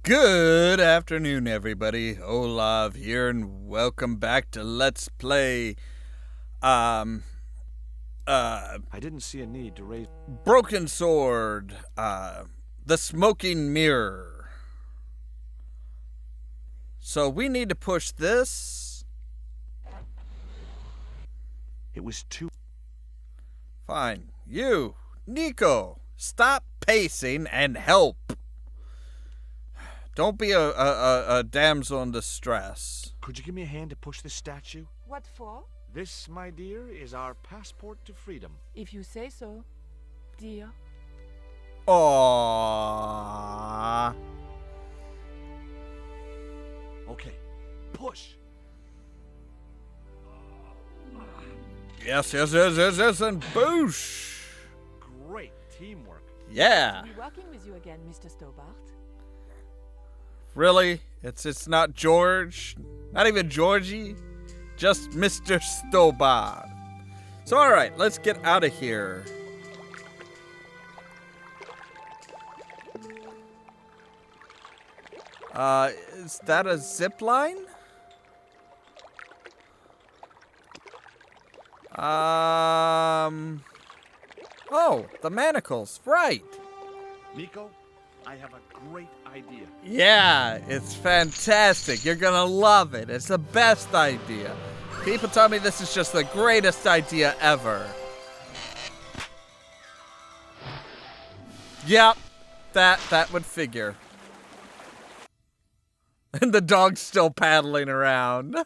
Good afternoon, everybody. Ollamh here, and welcome back to Let's Play, I didn't see a need to raise... Broken Sword, The Smoking Mirror. So we need to push this. It was too... Fine. You, Nico, stop pacing and help. Don't be a damsel in distress. Could you give me a hand to push this statue? What for? This, my dear, is our passport to freedom. If you say so, dear. Aww. Okay, push. Yes, and boosh. Great teamwork. Yeah. I'll be working with you again, Mr. Stobart. Really? It's not George? Not even Georgie? Just Mr. Stobart. So alright, let's get out of here. Is that a zip line? Oh, the manacles, right. Nico, I have a great idea. Yeah, it's fantastic. You're gonna love it. It's the best idea. People tell me this is just the greatest idea ever. Yep, that would figure. And the dog's still paddling around.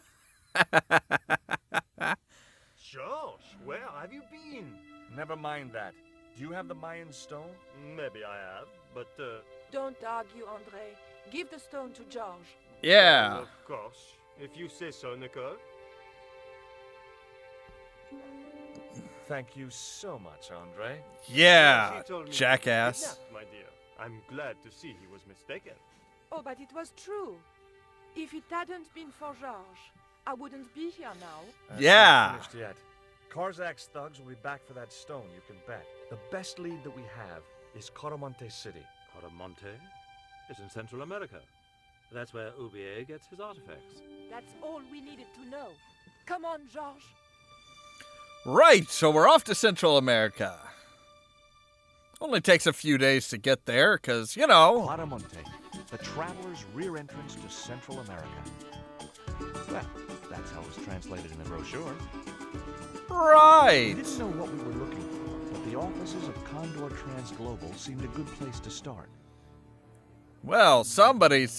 Josh, where have you been? Never mind that. Do you have the Mayan stone? Maybe I have, but Don't argue, André. Give the stone to George. Yeah. of course, if you say so, Nicole. Thank you so much, Andre. Yeah, She told me jackass. kidnapped, my dear. I'm glad to see he was mistaken. Oh, but it was true. If it hadn't been for George, I wouldn't be here now. That's Yeah. not finished yet. Karzak's thugs will be back for that stone, you can bet. The best lead that we have is Coromonte City. Coromonte is in Central America. That's where Ubier gets his artifacts. That's all we needed to know. Come on, George. Right, so we're off to Central America. Only takes a few days to get there, because, you know. Coromonte, the traveler's rear entrance to Central America. Well, that's how it was translated in the brochure. Right. We didn't know what we were looking for, but the offices of Condor Transglobal seemed a good place to start. Well, somebody is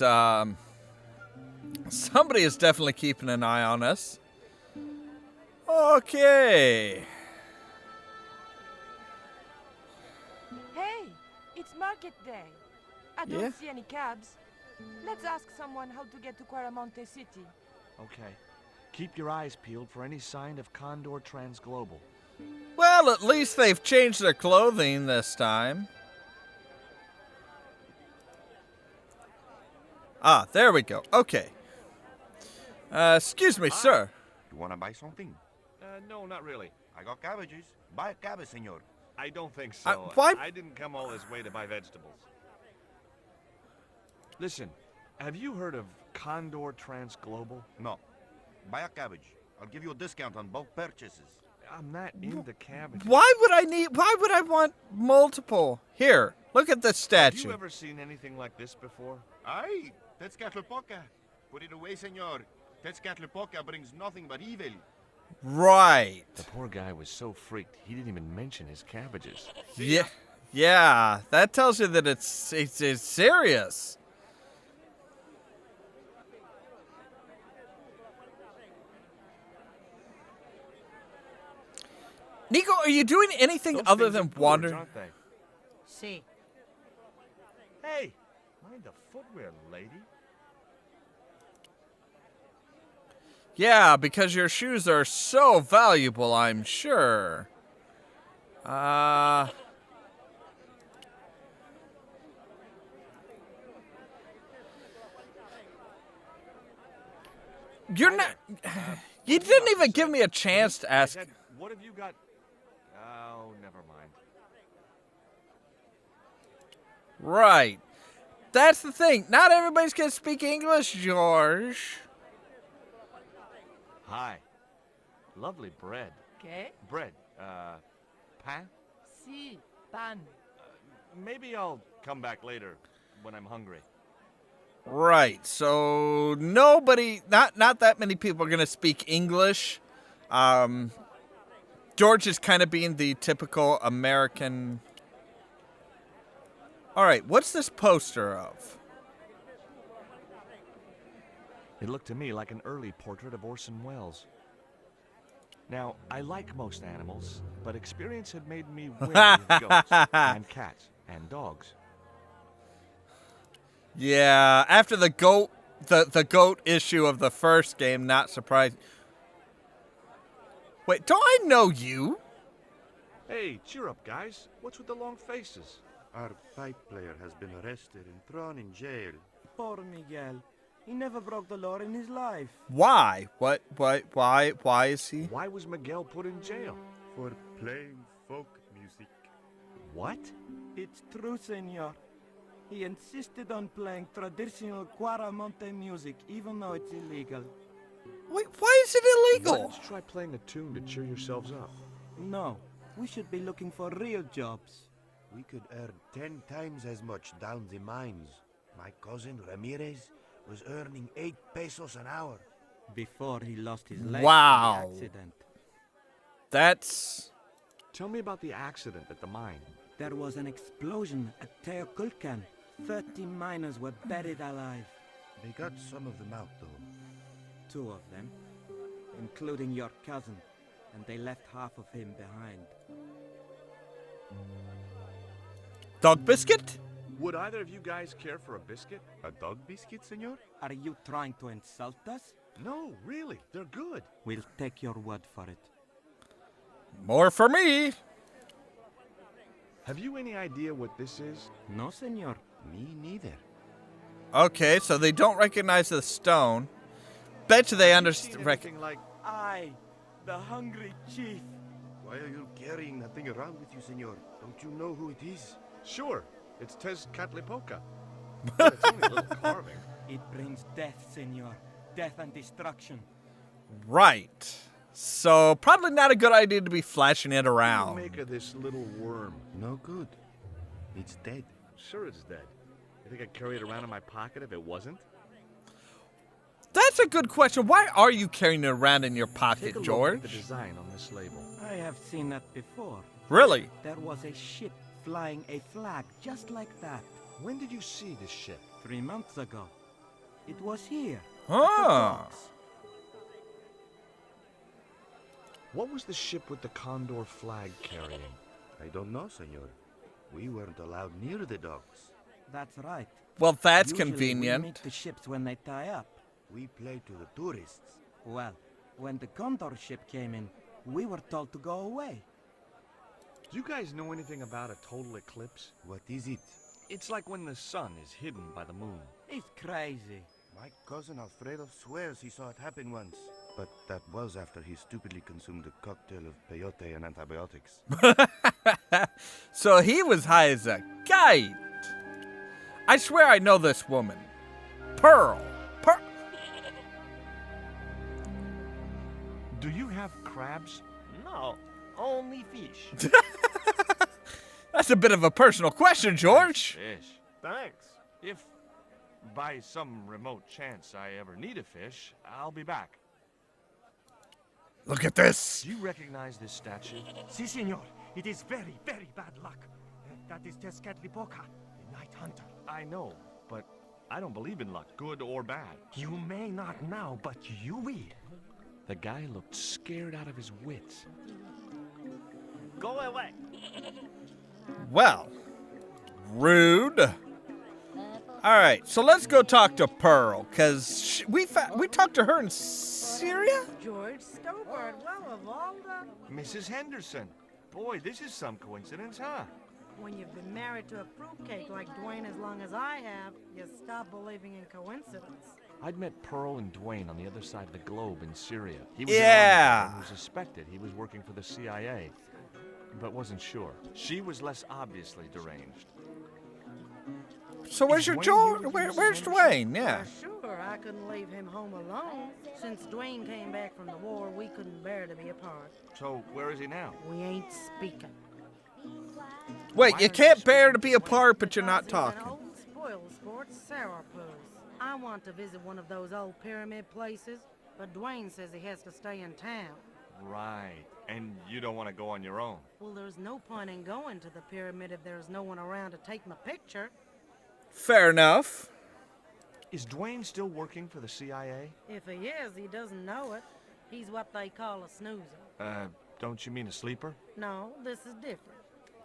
definitely keeping an eye on us. Okay. Hey, it's market day. I don't Yeah? see any cabs. Let's ask someone how to get to Quaramonte City. Okay. Keep your eyes peeled for any sign of Condor Transglobal. Well, at least they've changed their clothing this time. Ah, there we go. Okay. Excuse me, sir. You wanna buy something? No, not really. I got cabbages. Buy a cabbage, senor. I don't think so. why- I didn't come all this way to buy vegetables. Listen, have you heard of Condor Transglobal? No. Buy a cabbage. I'll give you a discount on both purchases. I'm not into cabbage. Why would I want multiple? Here, look at this Have you statue. ever seen anything like this before? Aye, Tezcatlipoca. Put it away, senor. Tezcatlipoca brings nothing but evil. Right. The poor guy was so freaked, he didn't even mention his cabbages. Yeah, that tells you that it's serious. Nico, are you doing anything Those other things than are boards, wander? aren't they? See. Hey, mind the footwear, lady. Yeah, because your shoes are so valuable, I'm sure. You're not. You didn't even give me a chance to I ask. said, what have you got? Oh, never mind. Right. That's the thing. Not everybody's gonna speak English, George. Hi. Lovely bread. ¿Qué? Bread. Pain? Sí, pan. Maybe I'll come back later when I'm hungry. Right. So nobody, not that many people are gonna speak English. George is kind of being the typical American. All right. What's this poster of? It looked to me like an early portrait of Orson Welles. Now, I like most animals, but experience had made me wary of goats and cats and dogs. Yeah. After the goat, the goat issue of the first game, not surprising. Wait, do I know you? Hey, cheer up, guys. What's with the long faces? Our pipe player has been arrested and thrown in jail. Poor Miguel. He never broke the law in his life. Why? What? Why is he? Why was Miguel put in jail? For playing folk music. What? It's true, senor. He insisted on playing traditional Cuaramonte music, even though it's illegal. Wait, why is it Why illegal? don't you try playing a tune to cheer yourselves up? No, we should be looking for real jobs. We could earn 10 times as much down the mines. My cousin Ramirez was earning 8 pesos an hour. Before he lost his leg Wow. in the accident. That's Tell me about the accident at the mine. There was an explosion at Teoculcan. 30 miners were buried alive. They got some of them out, though. 2 of them, including your cousin, and they left half of him behind. dog biscuit. Would either of you guys care for a biscuit? A dog biscuit, senor? Are you trying to insult us? No, really. They're good. We'll take your word for it. More for me. Have you any idea what this is? No, senor. Me neither. Okay, so they don't recognize the stone. Bet you they Seen understand. anything like... I, the hungry chief. Why are you carrying that thing around with you, senor? Don't you know who it is? Sure, it's Tezcatlipoca. But it's only a little carving. It brings death, senor. Death and destruction. Right. So probably not a good idea to be flashing it What do you around. make of this little worm? No good. It's dead. Sure it's dead. You think I'd carry it around in my pocket if it wasn't? That's a good question. Why are you carrying it around in your Take a pocket, look George? at the design on this label. I have seen that before. Really? There was a ship flying a flag just like that. When did you see this ship? 3 months ago. It was here. at the Ah. docks. What was the ship with the Condor flag carrying? I don't know, senor. We weren't allowed near the docks. That's right. Well, that's Usually convenient. We meet the ships when they tie up. We play to the tourists. Well, when the Condor ship came in, we were told to go away. Do you guys know anything about a total eclipse? What is it? It's like when the sun is hidden by the moon. It's crazy. My cousin Alfredo swears he saw it happen once. But that was after he stupidly consumed a cocktail of peyote and antibiotics. So he was high as a kite. I swear I know this woman. Pearl. Do you have crabs? No, only fish. That's a bit of a personal question, George. Fish. Thanks. If by some remote chance I ever need a fish, I'll be back. Look at this. Do you recognize this statue? Si, senor. It is very, very bad luck. That is Tezcatlipoca, the night hunter. I know, but I don't believe in luck, good or bad. You may not now, but you will. The guy looked scared out of his wits. Go away. Well, rude. All right, so let's go talk to Pearl, because we talked to her in Syria? George Stobart, well, of all the... Mrs. Henderson. Boy, this is some coincidence, huh? When you've been married to a fruitcake like Duane as long as I have, you stop believing in coincidence. I'd met Pearl and Duane on the other side of the globe in Syria. He was Yeah. an army veteran who suspected he was working for the CIA, but wasn't sure. She was less obviously deranged. So where's Is your Duane Joe? here with Where's you, Mr. Dwayne? Yeah. Well, sure, I couldn't leave him home alone. Since Duane came back from the war, we couldn't bear to be apart. So, where is he now? We ain't speaking. Wait, Why you aren't you can't bear speaking to to be Dwayne? apart, but you're not Because he's talking. an old spoil sport sourpuss. I want to visit one of those old pyramid places, but Duane says he has to stay in town. Right. And you don't want to go on your own. Well, there's no point in going to the pyramid if there's no one around to take my picture. Fair enough. Is Duane still working for the CIA? If he is, he doesn't know it. He's what they call a snoozer. Don't you mean a sleeper? No, this is different.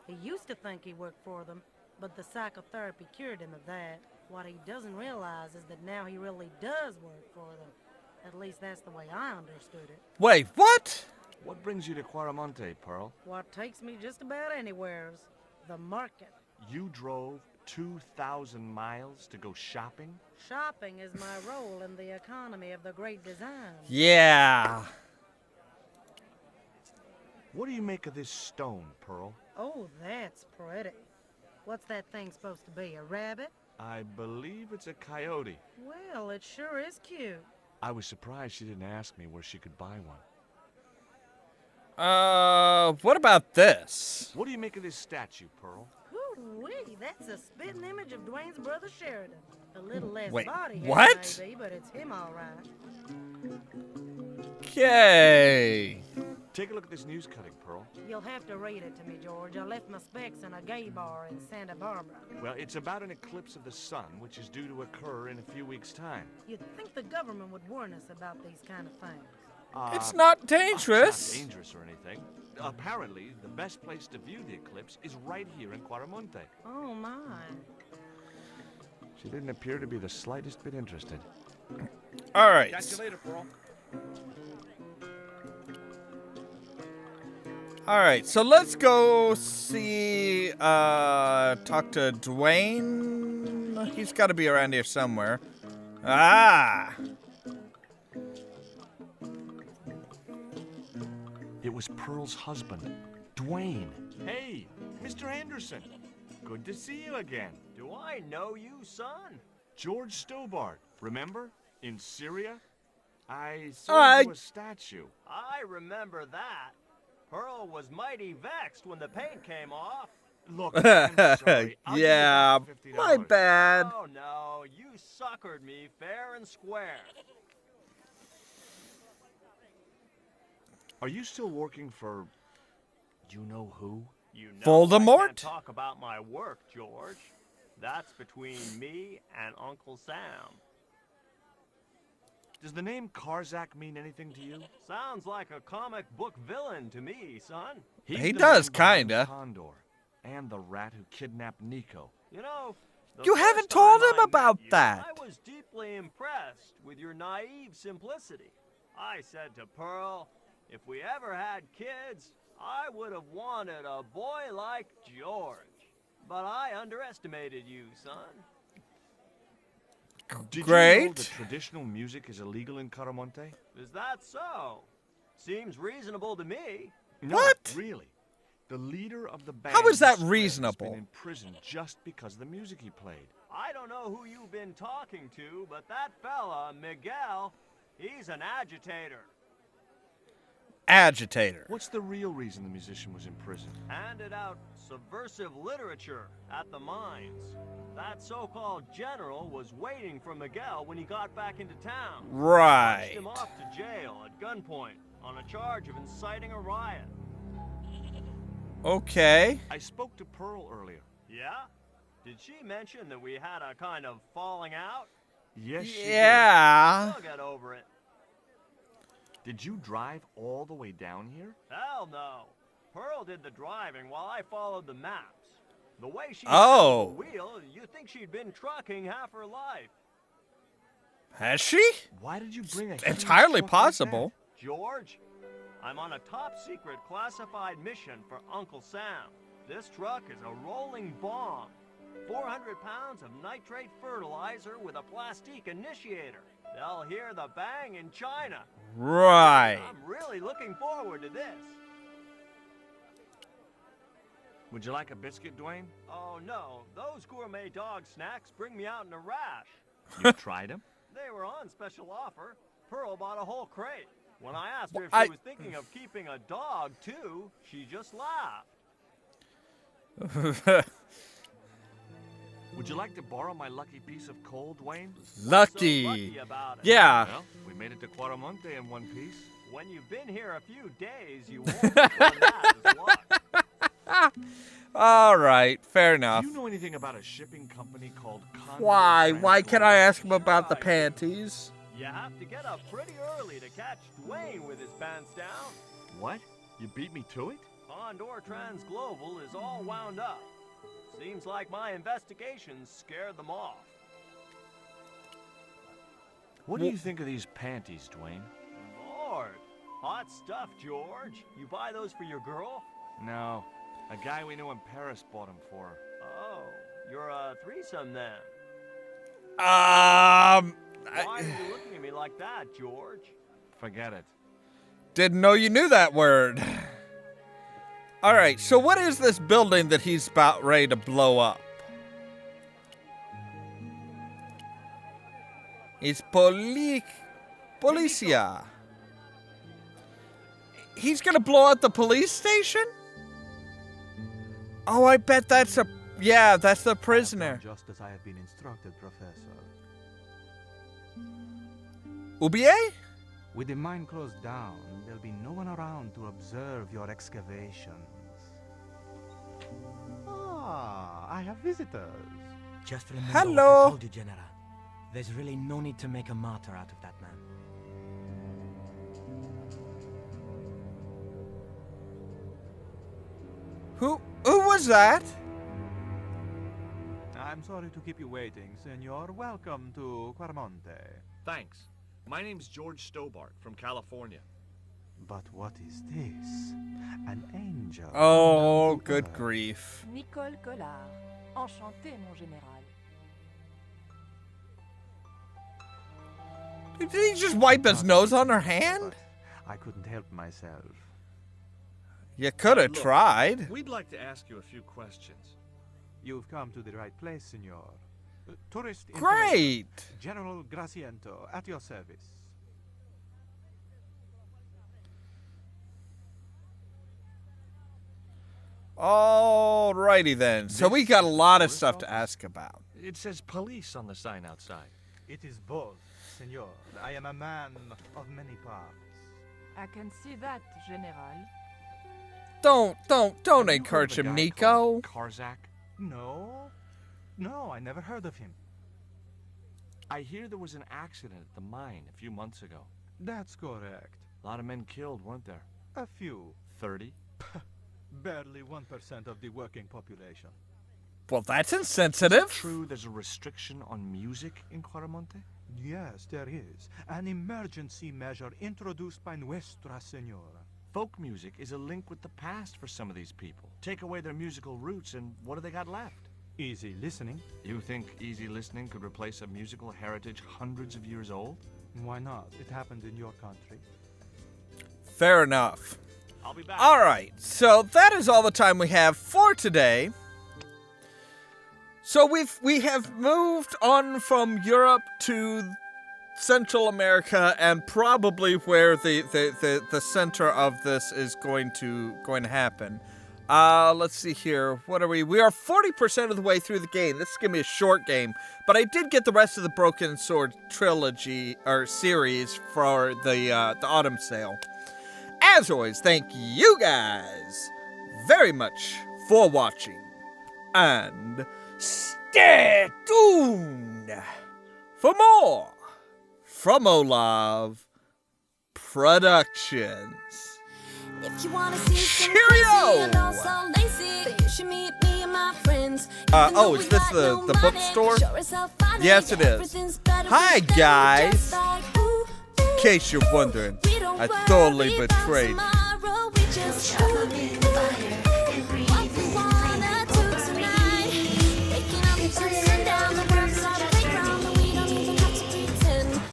He used to think he worked for them, but the psychotherapy cured him of that. What he doesn't realize is that now he really does work for them. At least that's the way I understood it. Wait, what? What brings you to Quaramonte, Pearl? What takes me just about anywhere's the market. You drove 2,000 miles to go shopping? Shopping is my role in the economy of the Great Design. Yeah. What do you make of this stone, Pearl? Oh, that's pretty. What's that thing supposed to be, a rabbit? I believe it's a coyote. Well, it sure is cute. I was surprised she didn't ask me where she could buy one. What about this? What do you make of this statue, Pearl? Hoo-wee, that's a spitting image of Duane's brother Sheridan. A little less Wait, body hair, what? maybe, but it's him all right. Okay. Take a look at this news cutting, Pearl. You'll have to read it to me, George. I left my specs in a gay bar in Santa Barbara. Well, it's about an eclipse of the sun, which is due to occur in a few weeks' time. You'd think the government would warn us about these kind of things. It's not It's dangerous. not dangerous or anything. Apparently, the best place to view the eclipse is right here in Quaramonte. Oh, my. She didn't appear to be the slightest bit interested. All right. Catch you later, Pearl. All right. So let's go see, talk to Dwayne. He's got to be around here somewhere. Ah. It was Pearl's husband, Duane. Hey, Mr. Anderson. Good to see you again. Do I know you, son? George Stobart, remember? In Syria? I sold you a statue. I remember that. Pearl was mighty vexed when the paint came off. Look, I'm sorry. I'll give you Yeah, back $50. my bad. Oh, no, you suckered me fair and square. Are you still working for you know who? You know Voldemort? I can't talk about my work, George. That's between me and Uncle Sam. Does the name Karzak mean anything to you? Sounds like a comic book villain to me, son. He's He the does, man behind kinda. Condor, and the rat who kidnapped Nico. You know, the You first haven't told time him I met about you, that. I was deeply impressed with your naive simplicity. I said to Pearl, if we ever had kids, I would have wanted a boy like George. But I underestimated you, son. Did you know Great. that traditional music is illegal in Caramonte? Is that so? Seems reasonable to me. No, What? really. The leader of the band How is that Swift's reasonable? been in prison just because of the music he played. I don't know who you've been talking to, but that fella, Miguel, he's an agitator. Agitator. What's the real reason the musician was in prison? Handed out subversive literature at the mines. That so-called general was waiting for Miguel when he got back into town. Right. Marched him off to jail at gunpoint on a charge of inciting a riot. Okay. I spoke to Pearl earlier. Yeah? Did she mention that we had a kind of falling out? Yes, she Yeah. I'll get over it. did. Did you drive all the way down here? Hell no. Pearl did the driving while I followed the maps. The way she Oh. the wheel, you'd think she'd been trucking half her life. Has she? Why did you bring a huge Entirely truck like possible. George, I'm on a top-secret classified mission for Uncle Sam. This truck is a rolling bomb. 400 pounds of nitrate fertilizer with a plastique initiator. They'll hear the bang in China. Right. I'm really looking forward to this. Would you like a biscuit, Duane? Oh no, those gourmet dog snacks bring me out in a rash. You tried them? They were on special offer. Pearl bought a whole crate. When I asked her if I- she was thinking of keeping a dog too, she just laughed. Would you like to borrow my lucky piece of coal, Duane? Lucky. So lucky about it. Yeah. Well, we made it to Quaramonte in one piece. When you've been here a few days, you won't record that as luck. All right, fair enough. Do you know anything about a shipping company called Condor? Why? Why can I Transport? ask him about the panties? You have to get up pretty early to catch Duane with his pants down. What? You beat me to it? Condor Transglobal is all wound up. Seems like my investigations scared them off. What do you think of these panties, Duane? Lord, hot stuff, George. You buy those for your girl? No. A guy we knew in Paris bought them for her. Oh, you're a threesome then. I Why are you looking at me like that, George? Forget it. didn't know you knew that word. All right, so what is this building that he's about ready to blow up? It's Policia. He's gonna blow up the police station? Oh, I bet that's that's the prisoner. Just as I have been instructed, Professor. Oublié? With the mine closed down, there'll be no one around to observe your excavations. Ah, I have visitors. Just remember Hello. what I told you, General. There's really no need to make a martyr out of that man. Who was that? I'm sorry to keep you waiting, Senor. Welcome to Quaramonte. Thanks. My name's George Stobart from California. But what is this? An angel. Oh, down to good earth. grief. Nicole Collard. Enchanté, mon général. Did he just wipe his nose on her hand? But I couldn't help myself. You could have Look, tried. We'd like to ask you a few questions. You've come to the right place, Senor. Tourist Great. information. General Graciento, at your service. Alrighty then. So we got a lot of stuff to ask about. It says police on the sign outside. It is both, Senor. I am a man of many parts. I can see that, General. Don't Have you heard encourage of a him, guy Nico. called Karzak? No, I never heard of him. I hear there was an accident at the mine a few months ago. That's correct. A lot of men killed, weren't there? A few. 30? Barely 1% of the working population. Well, that's Is it insensitive. true there's a restriction on music in Quaramonte? Yes, there is. An emergency measure introduced by Nuestra Senora. Folk music is a link with the past for some of these people. Take away their musical roots and what do they got left? Easy listening. You think easy listening could replace a musical heritage hundreds of years old? Why not? It happened in your country. Fair enough. I'll be back. All right, so that is all the time we have for today. So we have moved on from Europe to Central America, and probably where the center of this is going to happen. Let's see here. What are we? We are 40% of the way through the game. This is gonna be a short game, but I did get the rest of the Broken Sword trilogy or series for the autumn sale. As always, thank you guys very much for watching, and stay tuned for more from Ollamh Productions. If you wanna see some Cheerio! crazy and also lazy, then you should meet me and my friends. Oh, is this the bookstore? Yes, it is. Hi, guys. In case you're wondering, I totally betrayed you. Tomorrow we just